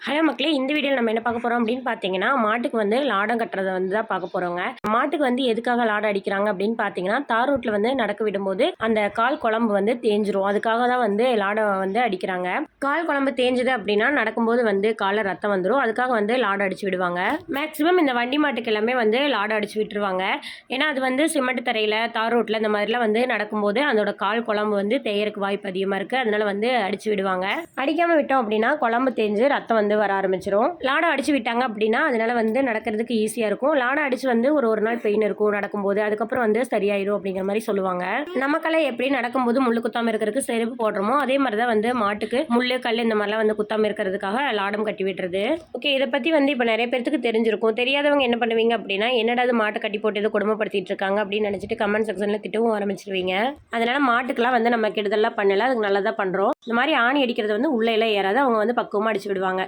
Hello மக்களே, இந்த வீடியோவில் நம்ம என்ன பார்க்க போகிறோம் அப்படின்னு பார்த்தீங்கன்னா, மாட்டுக்கு வந்து லாடம் கட்டுறதை வந்து தான் பார்க்க போகிறோங்க. மாட்டுக்கு வந்து எதுக்காக லாடம் அடிக்கிறாங்க அப்படின்னு பார்த்தீங்கன்னா, தார் ரோட்டில் வந்து நடக்க விடும்போது அந்த கால் குழம்பு வந்து தேஞ்சிரும். அதுக்காக தான் வந்து லாடம் வந்து அடிக்கிறாங்க. கால் குழம்பு தேஞ்சுது அப்படின்னா நடக்கும்போது வந்து காலில் ரத்தம் வந்துடும். அதுக்காக வந்து லாடம் அடிச்சு விடுவாங்க. மேக்ஸிமம் இந்த வண்டி மாட்டுக்கு எல்லாமே வந்து லாடம் அடிச்சு விட்டுருவாங்க. ஏன்னா அது வந்து சிமெண்ட் தரையில், தார் ரோட்டில் இந்த மாதிரிலாம் வந்து நடக்கும்போது அதோட கால் குழம்பு வந்து தேயறதுக்கு வாய்ப்பு அதிகமாக இருக்குது. அதனால வந்து அடிச்சு விடுவாங்க. அடிக்காமல் விட்டோம் அப்படின்னா குழம்பு தேஞ்சு ரத்தம் வந்து வர ஆரம்பிச்சிரும். லாடம் அடிச்சு விட்டாங்க அப்படின்னா அதனால வந்து நடக்கிறதுக்கு ஈஸியா இருக்கும். லாடம் அடிச்சு வந்து ஒரு நாள் பெயின் இருக்கும் நடக்கும்போது. அதுக்கப்புறம் வந்து சரியாயிரும் அப்படிங்கிற மாதிரி சொல்லுவாங்க. நமக்கெல்லாம் எப்படி நடக்கும்போது முள்ளு குத்தாம இருக்கிறதுக்கு செருப்பு போடுறோமோ அதே மாதிரிதான் வந்து மாட்டுக்கு முள்ளு கல் இந்த மாதிரிலாம் வந்து குத்தாம இருக்கிறதுக்காக லாடம் கட்டி விட்டுறது. ஓகே, இதை பத்தி வந்து இப்ப நிறைய பேருக்கு தெரிஞ்சிருக்கும். தெரியாதவங்க என்ன பண்ணுவீங்க அப்படின்னா, என்னடா மாட்டை கட்டி போட்டு ஏதோ கொடுமைப்படுத்திட்டு இருக்காங்க அப்படின்னு நினைச்சிட்டு கமெண்ட் செக்ஷன்ல திட்டவும் ஆரம்பிச்சிருவீங்க. அதனால மாட்டுக்கெல்லாம் வந்து நம்ம கெடுதல்லாம் பண்ணல, அதுக்கு நல்லதா பண்றோம். இந்த மாதிரி ஆணி அடிக்கிறது வந்து உள்ள எல்லாம் ஏறாது. அவங்க வந்து பக்குவமா அடிச்சு விடுவாங்க.